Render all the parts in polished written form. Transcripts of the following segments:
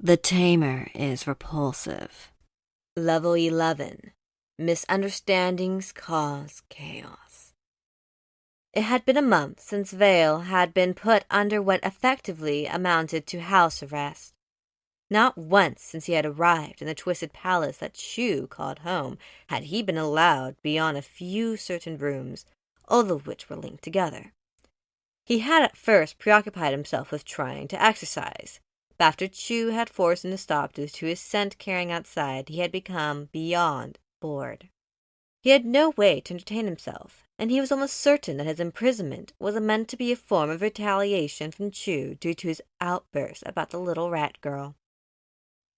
The Tamer is repulsive. Level 11. Misunderstandings cause chaos. It had been a month since Vale had been put under what effectively amounted to house arrest. Not once since he had arrived in the twisted palace that Chu called home had he been allowed beyond a few certain rooms, all of which were linked together. He had at first preoccupied himself with trying to exercise, but after Chu had forced him to stop due to his scent carrying outside, he had become beyond bored. He had no way to entertain himself, and he was almost certain that his imprisonment was meant to be a form of retaliation from Chu due to his outburst about the little rat girl.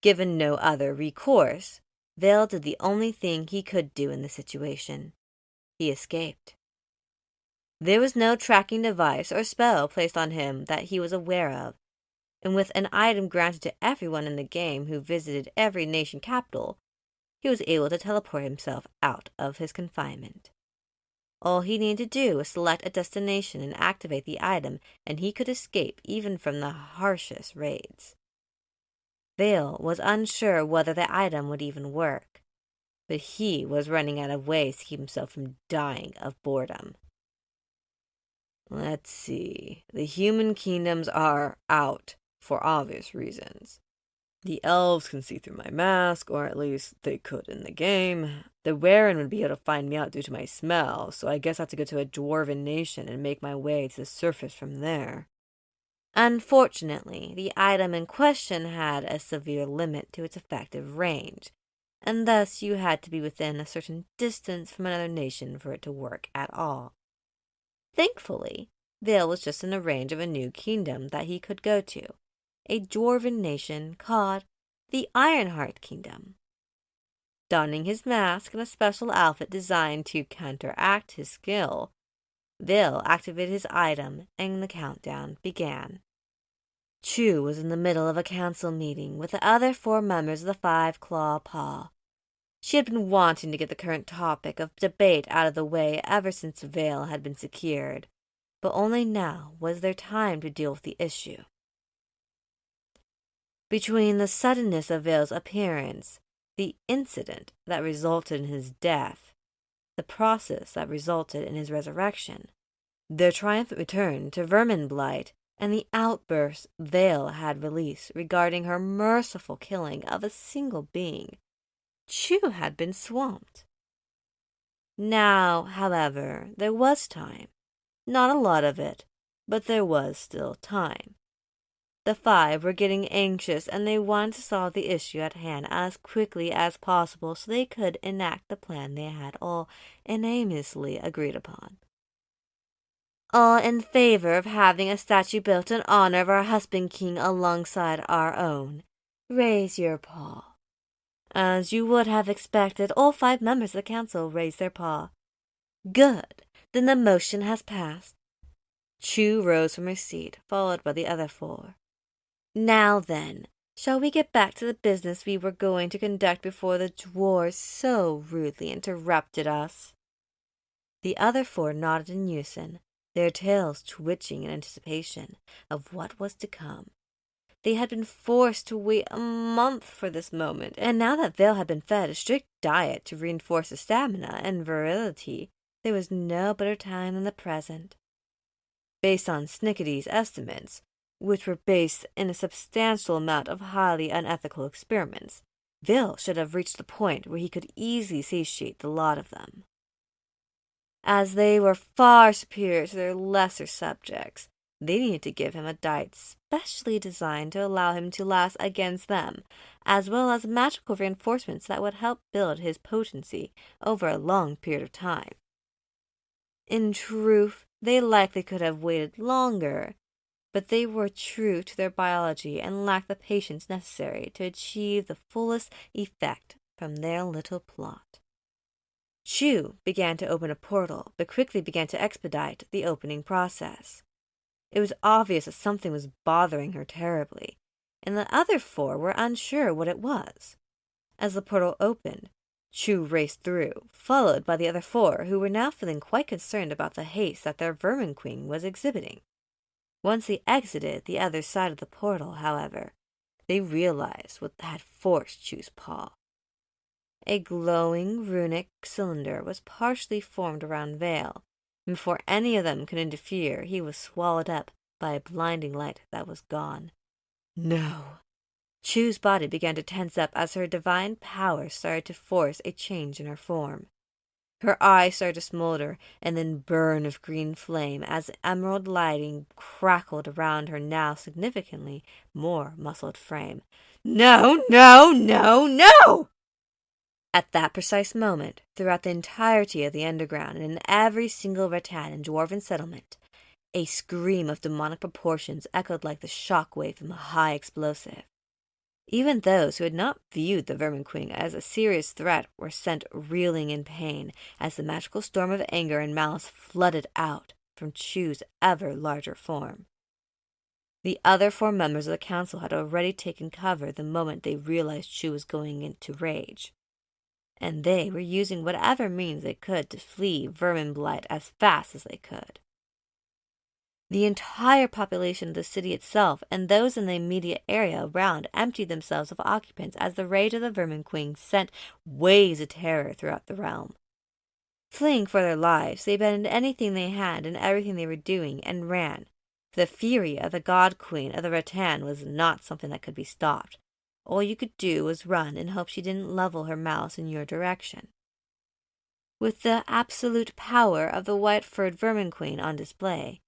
Given no other recourse, Vale did the only thing he could do in the situation. He escaped. There was no tracking device or spell placed on him that he was aware of, and with an item granted to everyone in the game who visited every nation capital, he was able to teleport himself out of his confinement. All he needed to do was select a destination and activate the item, and he could escape even from the harshest raids. Vale was unsure whether the item would even work, but he was running out of ways to keep himself from dying of boredom. Let's see. The human kingdoms are out, for obvious reasons. The elves can see through my mask, or at least they could in the game. The Warren would be able to find me out due to my smell, so I guess I have to go to a dwarven nation and make my way to the surface from there. Unfortunately, the item in question had a severe limit to its effective range, and thus you had to be within a certain distance from another nation for it to work at all. Thankfully, Vale was just in the range of a new kingdom that he could go to, a dwarven nation called the Ironheart Kingdom. Donning his mask and a special outfit designed to counteract his skill, Vale activated his item and the countdown began. Chu was in the middle of a council meeting with the other 4 members of the Five Claw Paw. She had been wanting to get the current topic of debate out of the way ever since Vale had been secured, but only now was there time to deal with the issue. Between the suddenness of Vale's appearance, the incident that resulted in his death, the process that resulted in his resurrection, their triumphant return to Verminblight, and the outburst Vale had released regarding her merciful killing of a single being, Chu had been swamped. Now, however, there was time. Not a lot of it, but there was still time. The 5 were getting anxious, and they wanted to solve the issue at hand as quickly as possible so they could enact the plan they had all unanimously agreed upon. All in favor of having a statue built in honor of our husband king alongside our own, raise your paw. As you would have expected, all 5 members of the council raised their paw. Good, then the motion has passed. Chu rose from her seat, followed by the other 4. Now then, shall we get back to the business we were going to conduct before the dwarves so rudely interrupted us? The other 4 nodded in unison, their tails twitching in anticipation of what was to come. They had been forced to wait a month for this moment, and now that Vale had been fed a strict diet to reinforce his stamina and virility, there was no better time than the present. Based on Snickety's estimates, which were based in a substantial amount of highly unethical experiments, Vale should have reached the point where he could easily satiate the lot of them. As they were far superior to their lesser subjects, they needed to give him a diet specially designed to allow him to last against them, as well as magical reinforcements that would help build his potency over a long period of time. In truth, they likely could have waited longer, but they were true to their biology and lacked the patience necessary to achieve the fullest effect from their little plot. Chu began to open a portal, but quickly began to expedite the opening process. It was obvious that something was bothering her terribly, and the other 4 were unsure what it was. As the portal opened, Chu raced through, followed by the other 4, who were now feeling quite concerned about the haste that their vermin queen was exhibiting. Once they exited the other side of the portal, however, they realized what had forced Chu's paw. A glowing runic cylinder was partially formed around Vale, and before any of them could interfere, he was swallowed up by a blinding light that was gone. No! Chu's body began to tense up as her divine power started to force a change in her form. Her eyes started to smolder and then burn with green flame as emerald lighting crackled around her now significantly more muscled frame. No, no, no, no! At that precise moment, throughout the entirety of the underground and in every single rattan and dwarven settlement, a scream of demonic proportions echoed like the shock wave from a high explosive. Even those who had not viewed the Vermin Queen as a serious threat were sent reeling in pain as the magical storm of anger and malice flooded out from Chu's ever larger form. The other 4 members of the council had already taken cover the moment they realized Chu was going into rage, and they were using whatever means they could to flee Vermin Blight as fast as they could. The entire population of the city itself and those in the immediate area around emptied themselves of occupants as the rage of the Vermin Queen sent waves of terror throughout the realm. Fleeing for their lives, they abandoned anything they had and everything they were doing and ran. For the fury of the God Queen of the Rattan was not something that could be stopped. All you could do was run and hope she didn't level her malice in your direction. With the absolute power of the white-furred Vermin Queen on display,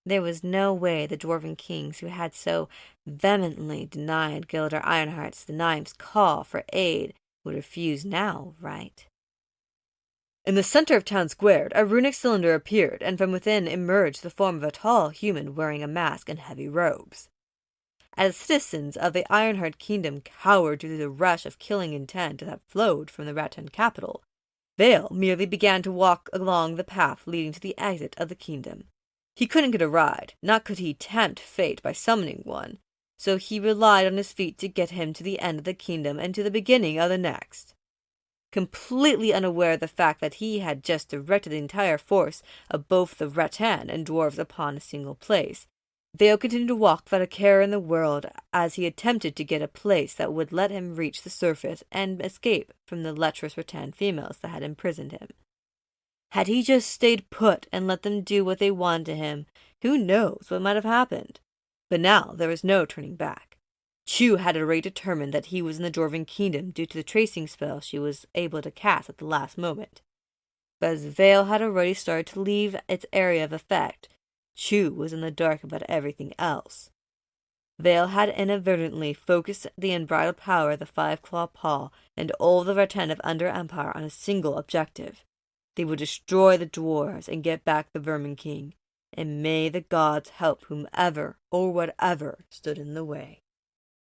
there was no way the dwarven kings who had so vehemently denied Gilder Ironheart's the Nime's call for aid would refuse now, right? In the center of town square, a runic cylinder appeared, and from within emerged the form of a tall human wearing a mask and heavy robes. As citizens of the Ironheart Kingdom cowered to the rush of killing intent that flowed from the Rattan capital, Vale merely began to walk along the path leading to the exit of the kingdom. He couldn't get a ride, nor could he tempt fate by summoning one, so he relied on his feet to get him to the end of the kingdom and to the beginning of the next. Completely unaware of the fact that he had just directed the entire force of both the Rattan and dwarves upon a single place, Vale continued to walk without a care in the world as he attempted to get a place that would let him reach the surface and escape from the lecherous Rattan females that had imprisoned him. Had he just stayed put and let them do what they wanted to him, who knows what might have happened? But now there was no turning back. Chu had already determined that he was in the Dwarven Kingdom due to the tracing spell she was able to cast at the last moment. But as Vale had already started to leave its area of effect, Chu was in the dark about everything else. Vale had inadvertently focused the unbridled power of the 5-claw paw and all the Rattan of Under Empire on a single objective. They would destroy the dwarves and get back the Vermin King, and may the gods help whomever or whatever stood in the way.